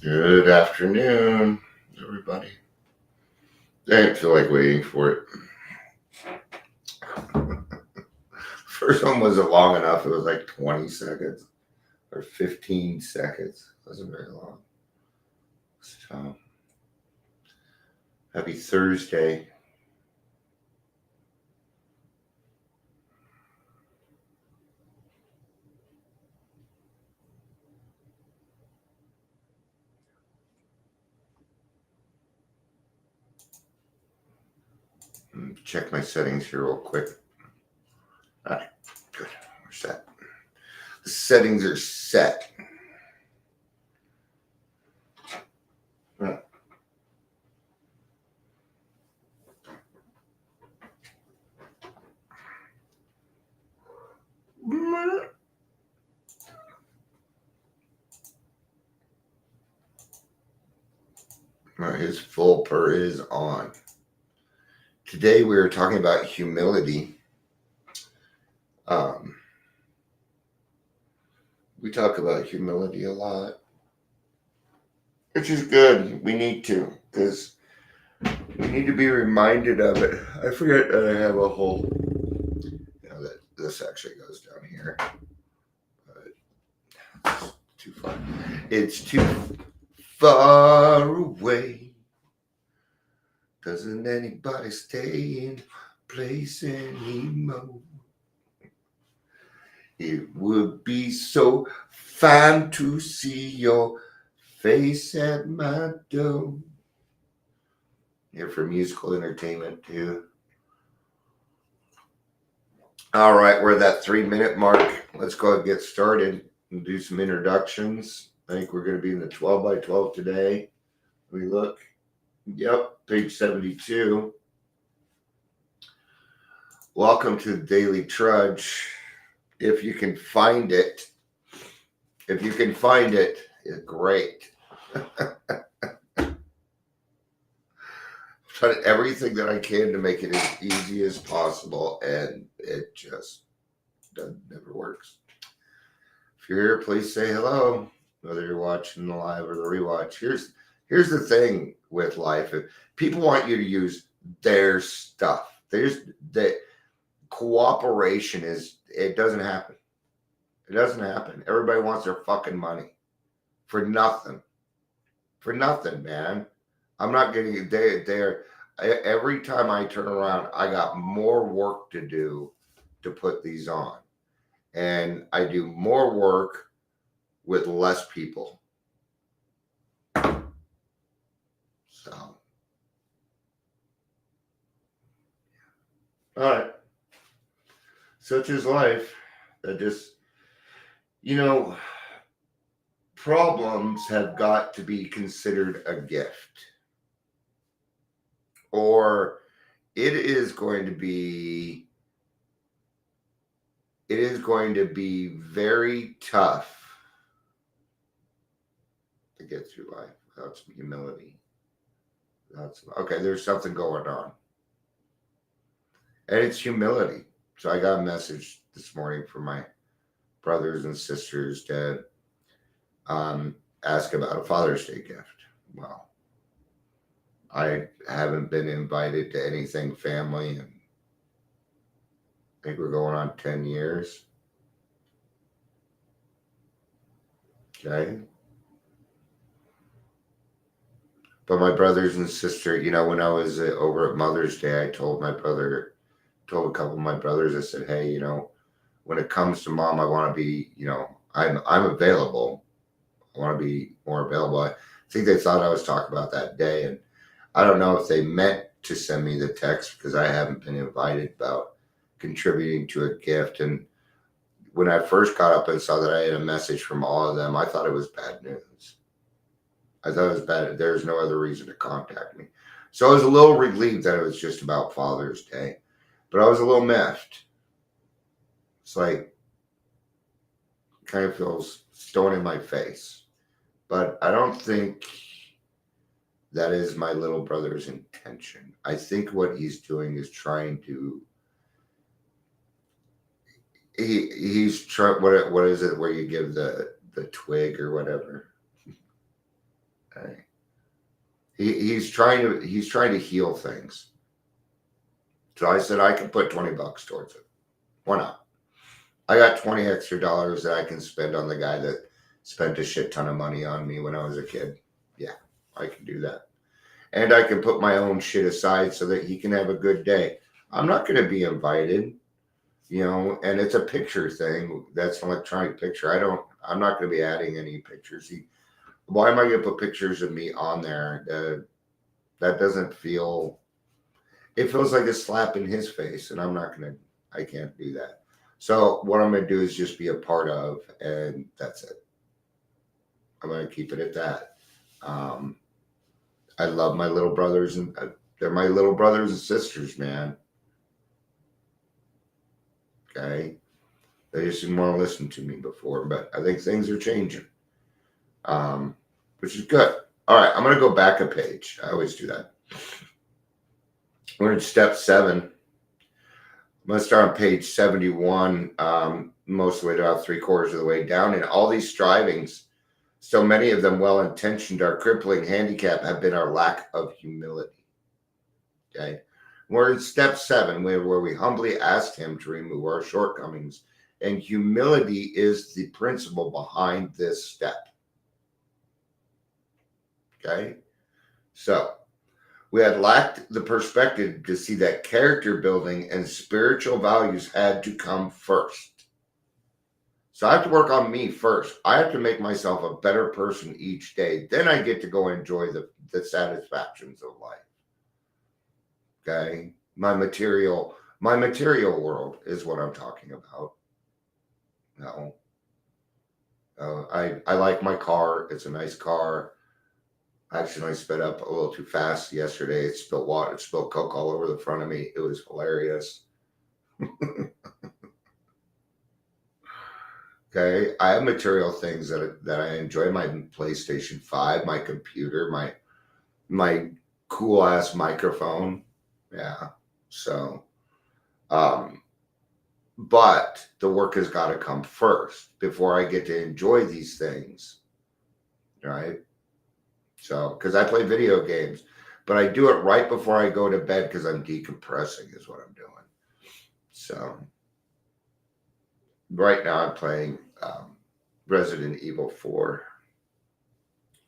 Good afternoon, everybody. I didn't feel like waiting for it. First one wasn't long enough. It was like 20 seconds or 15 seconds. It wasn't very long. So, happy Thursday. Check my settings here real quick. All right, good. We're set. The settings are set. His full purr is on. Today we are talking about humility. We talk about humility a lot, which is good. We need to, because we need to be reminded of it. I forget that I have a whole, that this actually goes down here, but it's too far. It's too far away. Doesn't anybody stay in place anymore? It would be so fine to see your face at my door. Here for musical entertainment too. All right, we're at that 3-minute mark. Let's go ahead and get started and do some introductions. I think we're going to be in the 12 by 12 today. We look. Yep, page 72. Welcome to the Daily Trudge. If you can find it, it's great. I've done everything that I can to make it as easy as possible, and it just never works. If you're here, please say hello, whether you're watching the live or the rewatch. Here's the thing with life. If people want you to use their stuff. The cooperation it doesn't happen. It doesn't happen. Everybody wants their fucking money for nothing. For nothing, man. I'm not getting it there. Every time I turn around, I got more work to do to put these on. And I do more work with less people. So, all right. Such is life. That just, problems have got to be considered a gift. Or it is going to be very tough to get through life without some humility. Okay, there's something going on. And it's humility. So I got a message this morning from my brothers and sisters to ask about a Father's Day gift. Well, I haven't been invited to anything family, and I think we're going on 10 years. Okay. But my brothers and sister, when I was over at Mother's Day, I told a couple of my brothers, I said, hey, when it comes to mom, I want to be, I'm available. I want to be more available. I think they thought I was talking about that day, and I don't know if they meant to send me the text because I haven't been invited about contributing to a gift. And when I first got up and saw that I had a message from all of them, I thought it was bad news. I thought it was bad. There's no other reason to contact me. So I was a little relieved that it was just about Father's Day, but I was a little miffed. It's like, kind of feels stone in my face. But I don't think that is my little brother's intention. I think what he's doing is trying to. He's trying. What is it where you give the twig or whatever? Okay. He's trying to heal things. So I said I can put $20 towards it. Why not? I got 20 extra dollars that I can spend on the guy that spent a shit ton of money on me when I was a kid. Yeah, I can do that. And I can put my own shit aside so that he can have a good day. I'm not going to be invited, and it's a picture thing. That's an electronic picture. I'm not going to be adding any pictures. Why am I going to put pictures of me on there? That doesn't feel, it feels like a slap in his face, and I can't do that. So what I'm going to do is just be a part of, and that's it. I'm going to keep it at that. I love my little brothers, and they're my little brothers and sisters, man. Okay. They just didn't want to listen to me before, but I think things are changing, which is good. All right, I'm going to go back a page. I always do that. We're in step 7. I'm going to start on page 71, most of the way to about 3/4 of the way down. In all these strivings, so many of them well-intentioned, our crippling handicap have been our lack of humility. Okay. We're in step 7, where we humbly asked him to remove our shortcomings. And humility is the principle behind this step. Okay. So we had lacked the perspective to see that character building and spiritual values had to come first. So I have to work on me first. I have to make myself a better person each day. Then I get to go enjoy the satisfactions of life. Okay. My material world is what I'm talking about. No. I like my car. It's a nice car. Actually, I sped up a little too fast yesterday. It spilled water. It spilled Coke all over the front of me. It was hilarious. Okay, I have material things that I enjoy. My PlayStation 5, my computer, my cool ass microphone. Yeah. So, but the work has got to come first before I get to enjoy these things, right? So, because I play video games, but I do it right before I go to bed because I'm decompressing, is what I'm doing. So, right now I'm playing Resident Evil 4.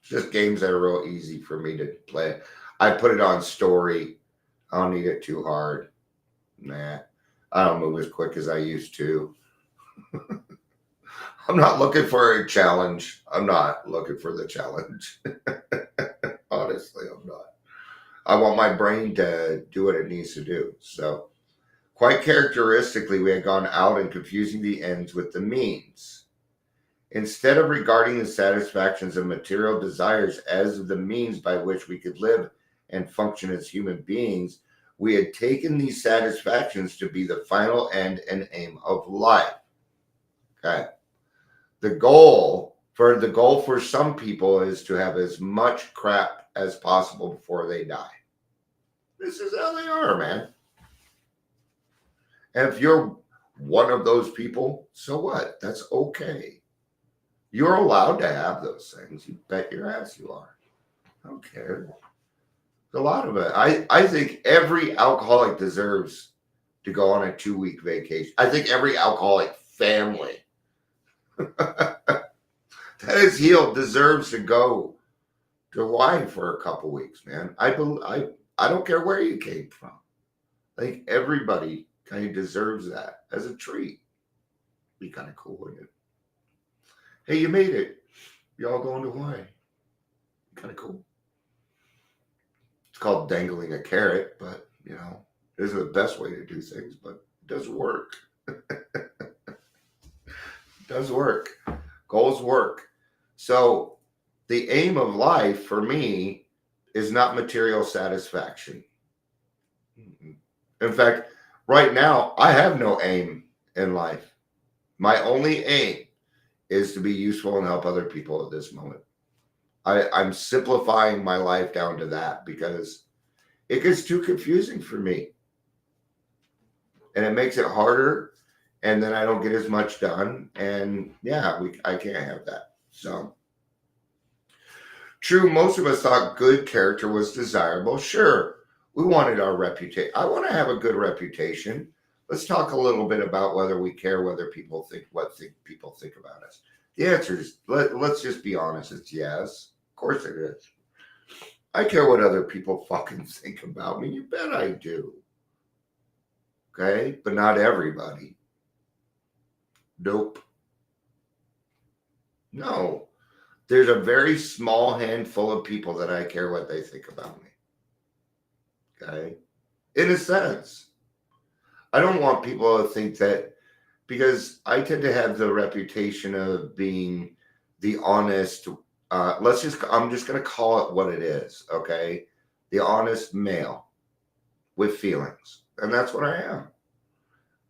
It's just games that are real easy for me to play. I put it on story. I don't need it too hard. Nah, I don't move as quick as I used to. I'm not looking for a challenge. I'm not looking for the challenge. Honestly, I'm not. I want my brain to do what it needs to do. So, quite characteristically, we had gone out and confusing the ends with the means. Instead of regarding the satisfactions of material desires as the means by which we could live and function as human beings, we had taken these satisfactions to be the final end and aim of life. Okay. The goal for some people is to have as much crap as possible before they die. This is how they are, man. And if you're one of those people, so what? That's okay. You're allowed to have those things. You bet your ass you are. I don't care. A lot of it. I think every alcoholic deserves to go on a 2-week vacation. I think every alcoholic family that is healed deserves to go to Hawaii for a couple weeks, man. I don't care where you came from. I think everybody kind of deserves that as a treat. Be kind of cool, wouldn't it? Hey, you made it. Y'all going to Hawaii. Kind of cool. It's called dangling a carrot, but it isn't the best way to do things, but it does work. It does work. Goals work. So the aim of life for me is not material satisfaction. In fact, right now, I have no aim in life. My only aim is to be useful and help other people at this moment. I'm simplifying my life down to that because it gets too confusing for me. And it makes it harder. And then I don't get as much done. And yeah, I can't have that. So True, most of us thought good character was desirable. Sure, we wanted our reputation. I want to have a good reputation. Let's talk a little bit about whether we care whether people think people think about us. The answer is let's just be honest. It's yes. Of course it is. I care what other people fucking think about me. You bet I do. Okay, but not everybody. Nope. No. There's a very small handful of people that I care what they think about me. Okay. In a sense, I don't want people to think that, because I tend to have the reputation of being the honest, I'm just going to call it what it is. Okay. The honest male with feelings. And that's what I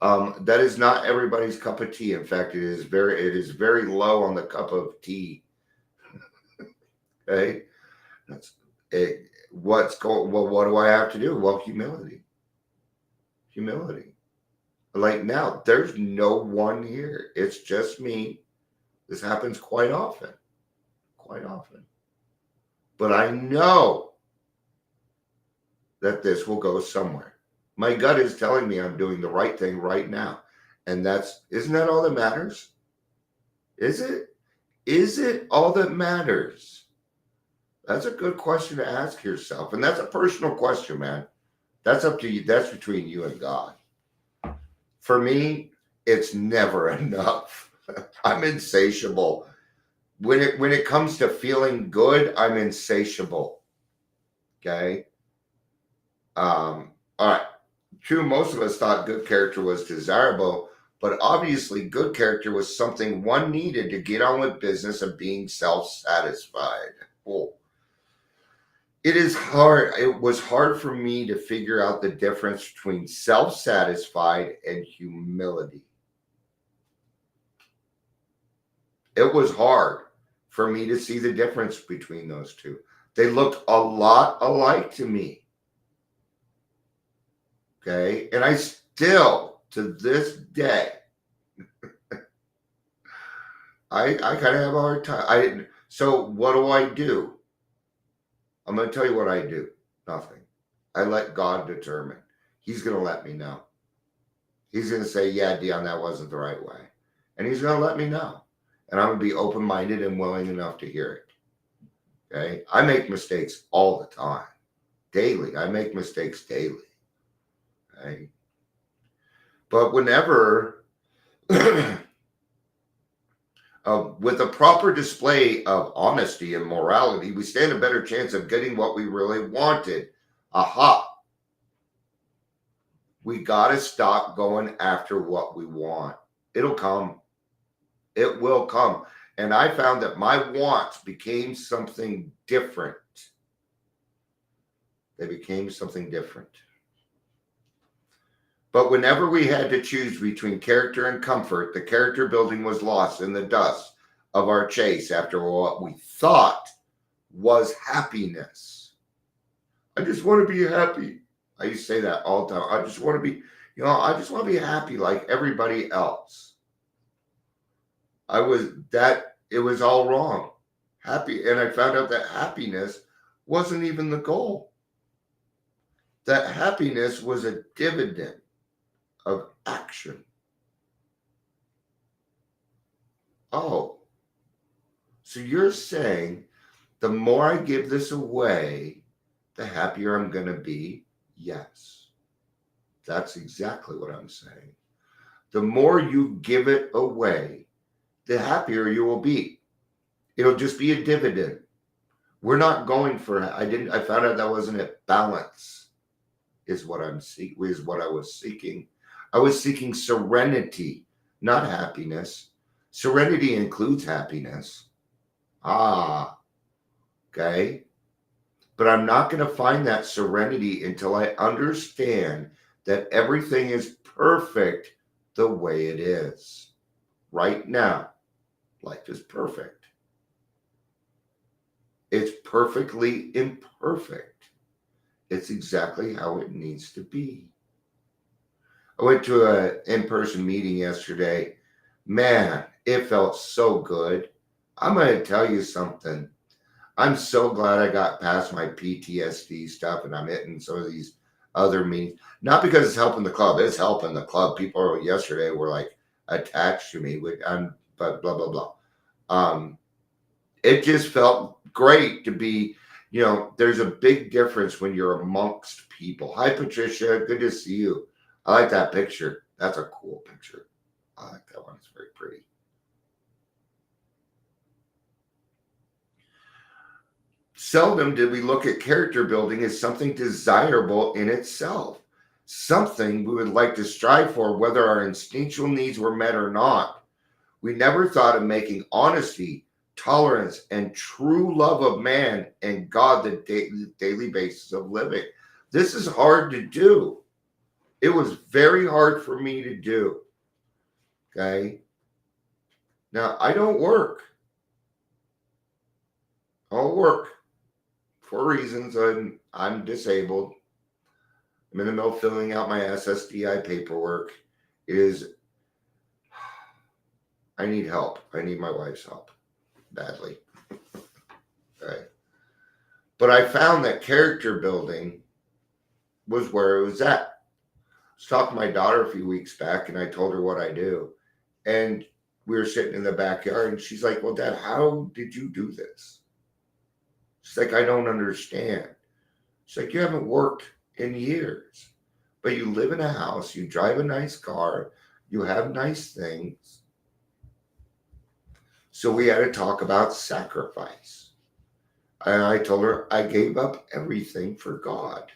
am. That is not everybody's cup of tea. In fact, it is very low on the cup of tea. Okay. That's it. What do I have to do? Well, humility. Like now, there's no one here. It's just me. This happens quite often. But I know that this will go somewhere. My gut is telling me I'm doing the right thing right now. And isn't that all that matters? Is it? Is it all that matters? That's a good question to ask yourself. And that's a personal question, man. That's up to you. That's between you and God. For me, it's never enough. I'm insatiable. When it comes to feeling good, I'm insatiable. Okay. All right. True, most of us thought good character was desirable, but obviously good character was something one needed to get on with business of being self-satisfied. Oh. It was hard for me to figure out the difference between self-satisfied and humility. It was hard for me to see the difference between those two. They looked a lot alike to me. Okay. And I still, to this day, I kind of have a hard time. So what do? I'm going to tell you what I do. Nothing. I let God determine. He's going to let me know. He's going to say, yeah, Dion, that wasn't the right way. And he's going to let me know. And I'm going to be open-minded and willing enough to hear it. Okay. I make mistakes all the time. Daily. I make mistakes daily. Okay. But whenever, with a proper display of honesty and morality, we stand a better chance of getting what we really wanted. Aha. We got to stop going after what we want. It'll come. It will come. And I found that my wants became something different. They became something different. But whenever we had to choose between character and comfort, the character building was lost in the dust of our chase after what we thought was happiness. I just want to be happy. I used to say that all the time. I just want to be, I just want to be happy like everybody else. It was all wrong. Happy. And I found out that happiness wasn't even the goal. That happiness was a dividend of action. Oh, so you're saying the more I give this away, the happier I'm going to be? Yes. That's exactly what I'm saying. The more you give it away, the happier you will be. It'll just be a dividend. We're not going for, I found out that wasn't it. Balance is what I was seeking. I was seeking serenity, not happiness. Serenity includes happiness. Okay. But I'm not going to find that serenity until I understand that everything is perfect the way it is. Right now, life is perfect. It's perfectly imperfect. It's exactly how it needs to be. I went to an in-person meeting yesterday. Man, it felt so good. I'm going to tell you something. I'm so glad I got past my PTSD stuff and I'm hitting some of these other means. Not because it's helping the club. It's helping the club. People yesterday were like attached to me with but blah blah blah. Um, it just felt great to be, there's a big difference when you're amongst people. Hi Patricia, good to see you. I like that picture. That's a cool picture. I like that one. It's very pretty. Seldom did we look at character building as something desirable in itself, something we would like to strive for, whether our instinctual needs were met or not. We never thought of making honesty, tolerance, and true love of man and God the daily basis of living. This is hard to do. It was very hard for me to do. Okay. Now, I don't work. I'll work for reasons. I'm disabled. I'm in the middle of filling out my SSDI paperwork. I need help. I need my wife's help badly. Okay. But I found that character building was where it was at. I was talking to my daughter a few weeks back and I told her what I do. And we were sitting in the backyard and she's like, well, Dad, how did you do this? She's like, I don't understand. She's like, you haven't worked in years, but you live in a house, you drive a nice car, you have nice things. So we had to talk about sacrifice. And I told her I gave up everything for God.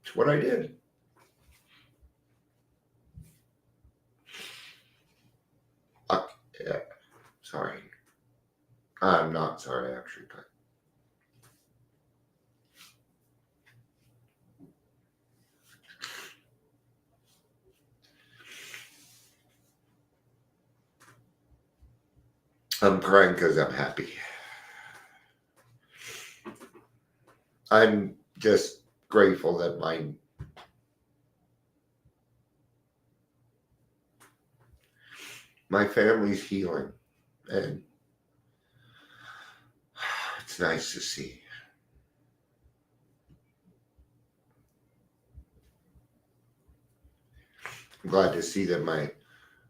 It's what I did. Yeah, sorry. I'm not sorry, actually. I'm crying because I'm happy. I'm just grateful that my family's healing, and it's nice to see. I'm glad to see that my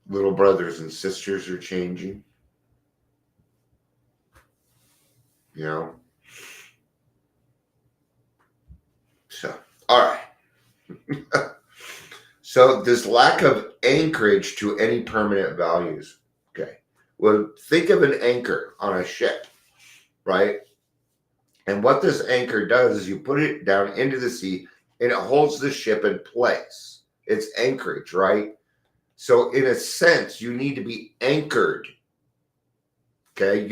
little brothers and sisters are changing. So, all right. So this lack of anchorage to any permanent values. Okay. Well, think of an anchor on a ship, right? And what this anchor does is you put it down into the sea and it holds the ship in place. It's anchorage, right? So in a sense, you need to be anchored. Okay.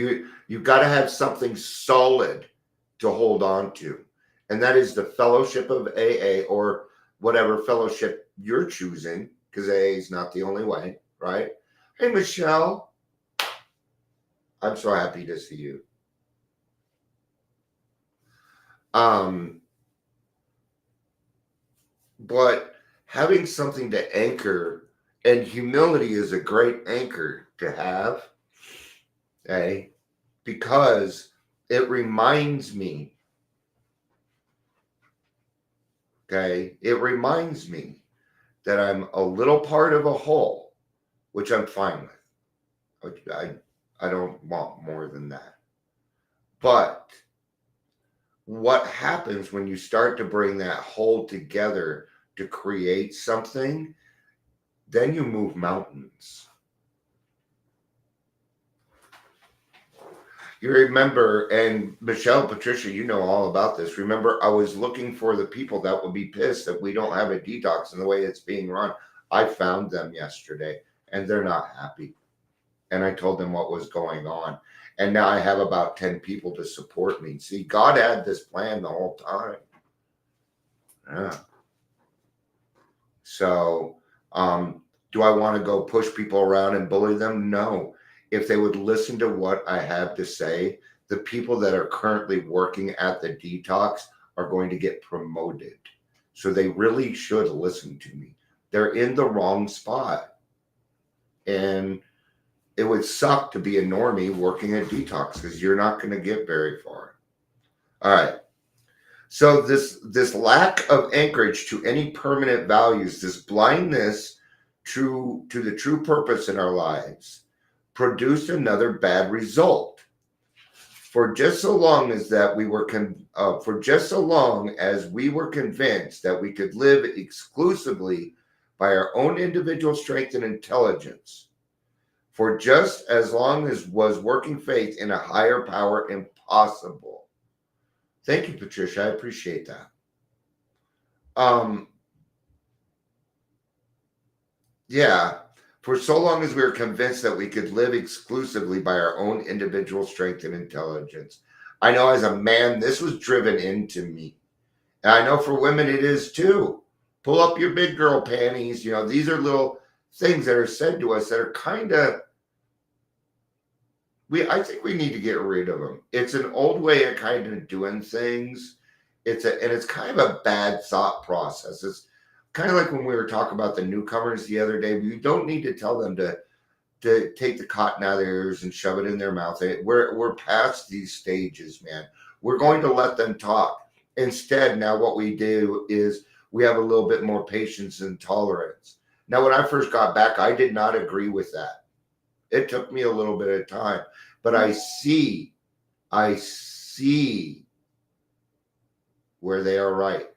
You got to have something solid to hold on to. And that is the fellowship of AA or whatever fellowship you're choosing, because AA is not the only way, right? Hey, Michelle. I'm so happy to see you. But having something to anchor, and humility is a great anchor to have, okay? Because it reminds me, okay? It reminds me that I'm a little part of a whole, which I'm fine with. I don't want more than that. But what happens when you start to bring that whole together to create something, then you move mountains. You remember, and Michelle, Patricia, you know all about this. Remember, I was looking for the people that would be pissed that we don't have a detox in the way it's being run. I found them yesterday and they're not happy. And I told them what was going on. And now I have about 10 people to support me. See, God had this plan the whole time. Yeah. So, do I want to go push people around and bully them? No. If they would listen to what I have to say, the people that are currently working at the detox are going to get promoted. So they really should listen to me. They're in the wrong spot. And it would suck to be a normie working at detox because you're not going to get very far. All right. So this lack of anchorage to any permanent values, this blindness to the true purpose in our lives, produced another bad result. For just so long as that we were for just so long as we were convinced that we could live exclusively by our own individual strength and intelligence, for just as long as was working faith in a higher power impossible. Thank you, Patricia. I appreciate that. Yeah. For so long as we were convinced that we could live exclusively by our own individual strength and intelligence. I know as a man, this was driven into me. And I know for women it is too. Pull up your big girl panties. You know, these are little things that are said to us that are kind of, I think we need to get rid of them. It's an old way of kind of doing things. It's kind of a bad thought process. It's kind of like when we were talking about the newcomers the other day. You don't need to tell them to take the cotton out of their ears and shove it in their mouth. We're past these stages, man. We're going to let them talk. Instead, now what we do is we have a little bit more patience and tolerance. Now, when I first got back, I did not agree with that. It took me a little bit of time, but I see where they are right.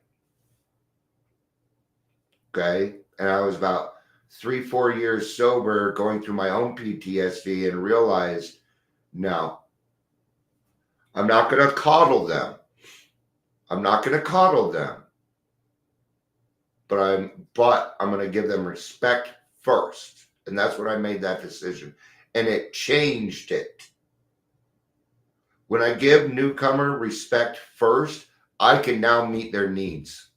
Okay. And I was about 3-4 years sober, going through my own PTSD, and realized, no, I'm not going to coddle them. I'm not going to coddle them. But I'm going to give them respect first. And that's when I made that decision. And it changed it. When I give newcomer respect first, I can now meet their needs.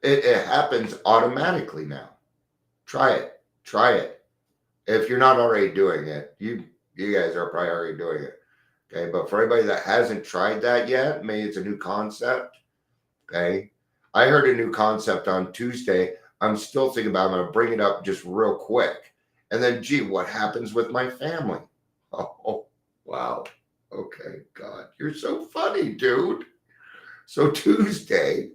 It happens automatically now. Try it. If you're not already doing it, you guys are probably already doing it. Okay. But for anybody that hasn't tried that yet, maybe it's a new concept. Okay. I heard a new concept on Tuesday. I'm still thinking about it. I'm going to bring it up just real quick. And then, gee, what happens with my family? Oh, wow. Okay, God, you're so funny, dude. So Tuesday,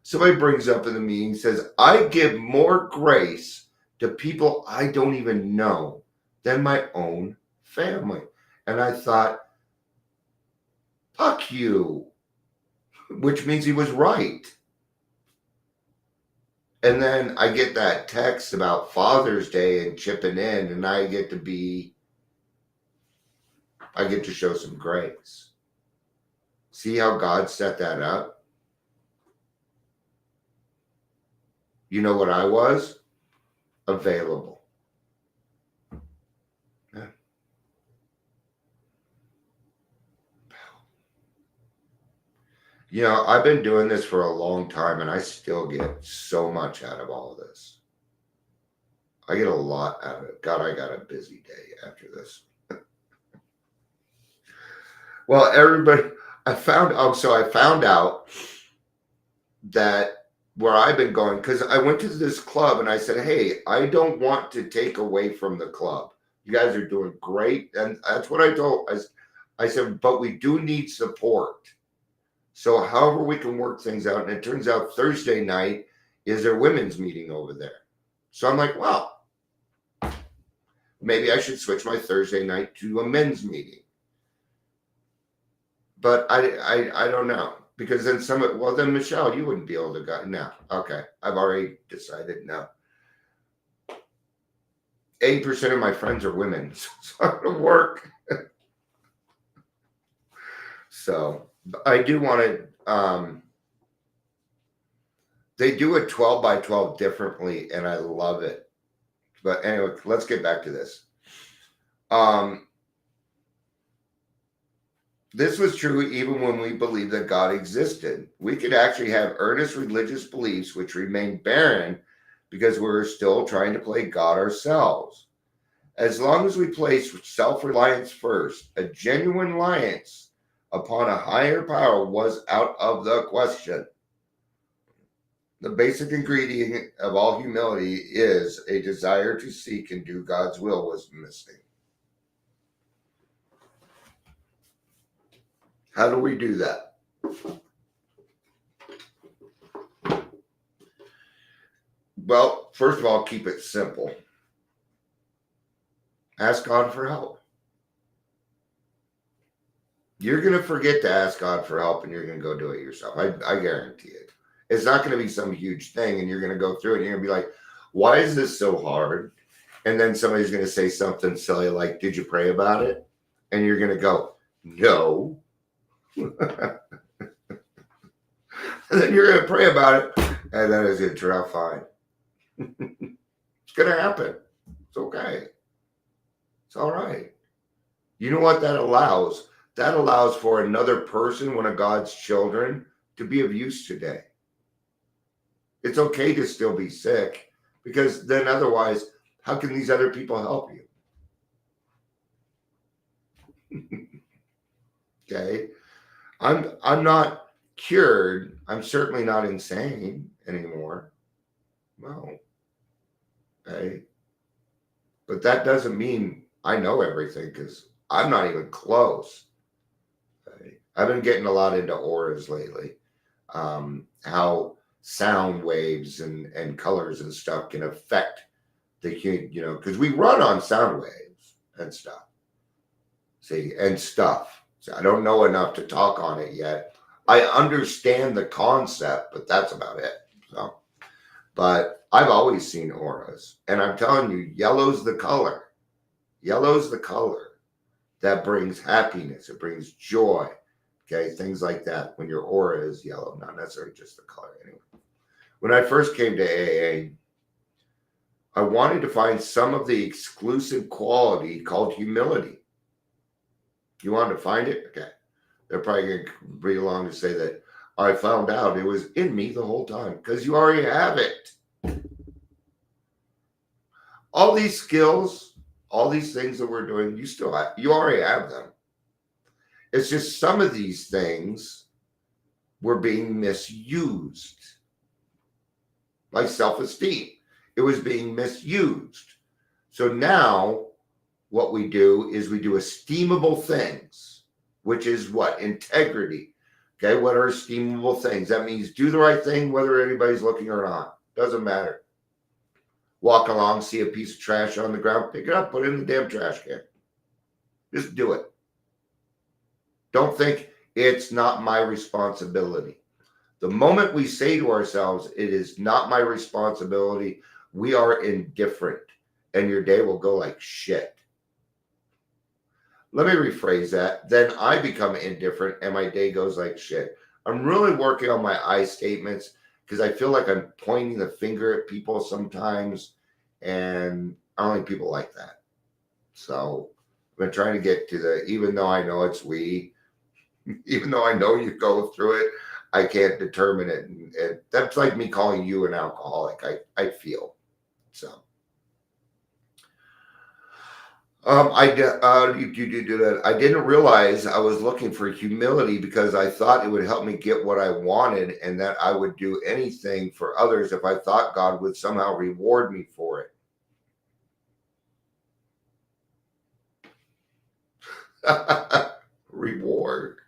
somebody brings up in the meeting, says, I give more grace to people I don't even know than my own family. And I thought, fuck you, which means he was right. And then I get that text about Father's Day and chipping in, and I get to show some grace. See how God set that up? You know what I was? Available. Yeah. You know, I've been doing this for a long time, and I still get so much out of all of this. I get a lot out of it. God, I got a busy day after this. Well, everybody, I found out that where I've been going, because I went to this club and I said, hey, I don't want to take away from the club. You guys are doing great. And that's what I told. I said, but we do need support. So however we can work things out. And it turns out Thursday night is their women's meeting over there. So I'm like, well, maybe I should switch my Thursday night to a men's meeting. But I don't know. Because then then Michelle, you wouldn't be able to go. No. Okay. I've already decided no. 80% of my friends are women. So it's not going to work. So I do want to, they do a 12 by 12 differently, and I love it. But anyway, let's get back to this. This was true even when we believed that God existed. We could actually have earnest religious beliefs which remain barren because we're still trying to play God ourselves. As long as we place self-reliance first, a genuine reliance upon a higher power was out of the question. The basic ingredient of all humility is a desire to seek and do God's will was missing. How do we do that? Well, first of all, keep it simple. Ask God for help. You're going to forget to ask God for help and you're going to go do it yourself. I guarantee it. It's not going to be some huge thing and you're going to go through it and you're going to be like, why is this so hard? And then somebody's going to say something silly like, did you pray about it? And you're going to go, no. And then you're going to pray about it and then it's going to turn out fine. It's going to happen. It's okay. It's all right. You know what that allows? That allows for another person, one of God's children, to be of use today. It's okay to still be sick because then otherwise, how can these other people help you? Okay. I'm not cured. I'm certainly not insane anymore. No. Okay. But that doesn't mean I know everything because I'm not even close. Okay. I've been getting a lot into auras lately. How sound waves and colors and stuff can affect the, because we run on sound waves and stuff. See, and stuff. So I don't know enough to talk on it yet. I understand the concept, but that's about it. So, but I've always seen auras, and I'm telling you, yellow's the color. Yellow's the color that brings happiness. It brings joy. Okay, things like that. When your aura is yellow, not necessarily just the color. Anyway, when I first came to AA, I wanted to find some of the exclusive quality called humility. You wanted to find it? Okay. They're probably going to read along to say that I found out it was in me the whole time because you already have it. All these skills, all these things that we're doing, you already have them. It's just some of these things were being misused. Like self-esteem, it was being misused. So now what we do is we do esteemable things, which is what? Integrity. Okay, what are esteemable things? That means do the right thing whether anybody's looking or not. Doesn't matter. Walk along, see a piece of trash on the ground, pick it up, put it in the damn trash can. Just do it. Don't think it's not my responsibility. The moment we say to ourselves, it is not my responsibility, we are indifferent and your day will go like shit. Let me rephrase that. Then I become indifferent and my day goes like shit. I'm really working on my I statements because I feel like I'm pointing the finger at people sometimes, and I don't think people like that. So I've been trying to get to even though I know it's we, even though I know you go through it, I can't determine it. And that's like me calling you an alcoholic. I feel so. I didn't realize I was looking for humility because I thought it would help me get what I wanted and that I would do anything for others if I thought God would somehow reward me for it. Reward.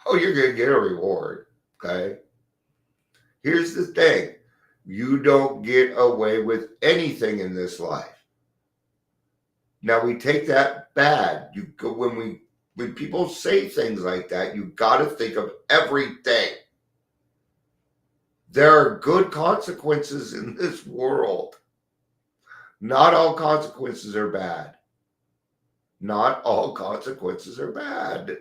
Oh, you're going to get a reward. Okay. Here's the thing. You don't get away with anything in this life. Now we take that bad. You go when people say things like that, you got to think of everything. There are good consequences in this world. Not all consequences are bad. Not all consequences are bad.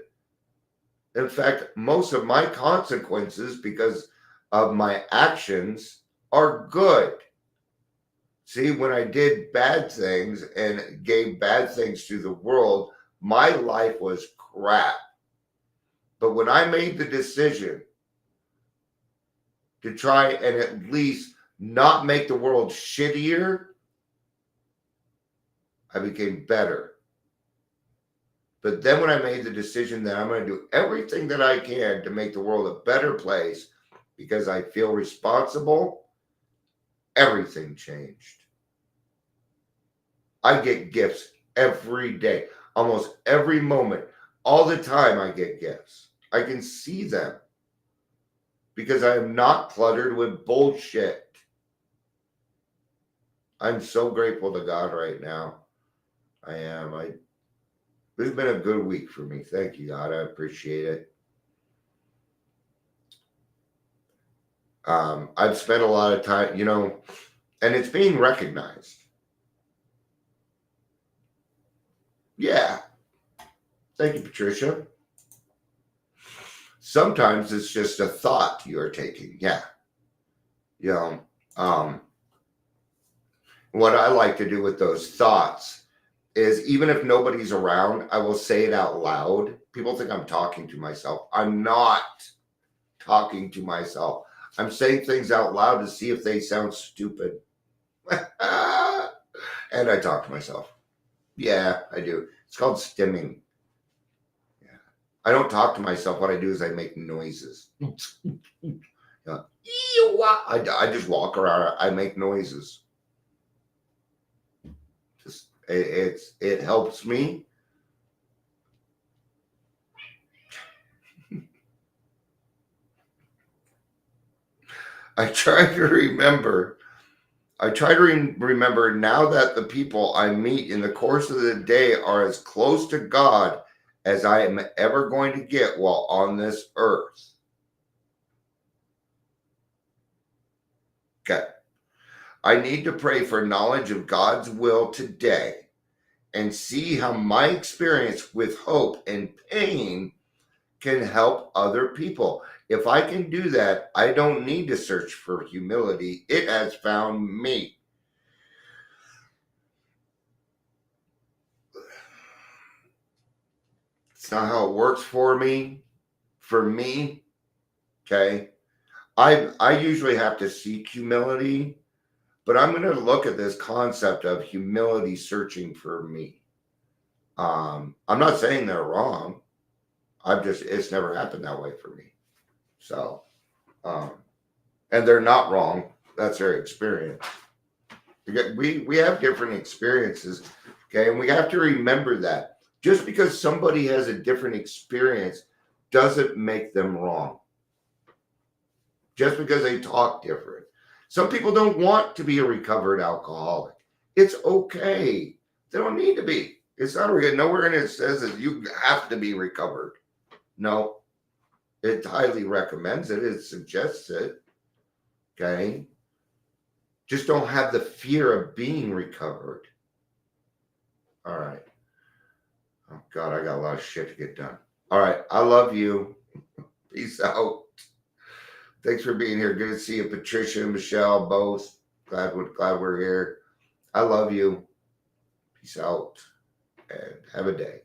In fact, most of my consequences because of my actions are good. See, when I did bad things and gave bad things to the world, my life was crap. But when I made the decision to try and at least not make the world shittier, I became better. But then when I made the decision that I'm going to do everything that I can to make the world a better place, because I feel responsible, everything changed. I get gifts every day, almost every moment, all the time I get gifts. I can see them because I am not cluttered with bullshit. I'm so grateful to God right now. I am. This has been a good week for me. Thank you, God. I appreciate it. I've spent a lot of time, and it's being recognized. Yeah. Thank you, Patricia. Sometimes it's just a thought you're taking. Yeah. You know, um, what I like to do with those thoughts is even if nobody's around, I will say it out loud. People think I'm talking to myself. I'm not talking to myself. I'm saying things out loud to see if they sound stupid. And I talk to myself. Yeah, I do. It's called stimming. Yeah. I don't talk to myself. What I do is I make noises. I just walk around. I make noises. Just it helps me. I try to remember. I try to remember now that the people I meet in the course of the day are as close to God as I am ever going to get while on this earth. Okay. I need to pray for knowledge of God's will today and see how my experience with hope and pain can help other people. If I can do that, I don't need to search for humility. It has found me. It's not how it works for me. For me, okay. I usually have to seek humility, but I'm going to look at this concept of humility searching for me. I'm not saying they're wrong. It's never happened that way for me. So, um, and they're not wrong. That's their experience. We have different experiences, okay, and we have to remember that just because somebody has a different experience doesn't make them wrong. Just because they talk different. Some people don't want to be a recovered alcoholic. It's okay. They don't need to be. It's not real. Nowhere in it says that you have to be recovered. No, it highly recommends it. It suggests it. Okay. Just don't have the fear of being recovered. All right. Oh, God, I got a lot of shit to get done. All right. I love you. Peace out. Thanks for being here. Good to see you, Patricia and Michelle, both. Glad we're here. I love you. Peace out and have a day.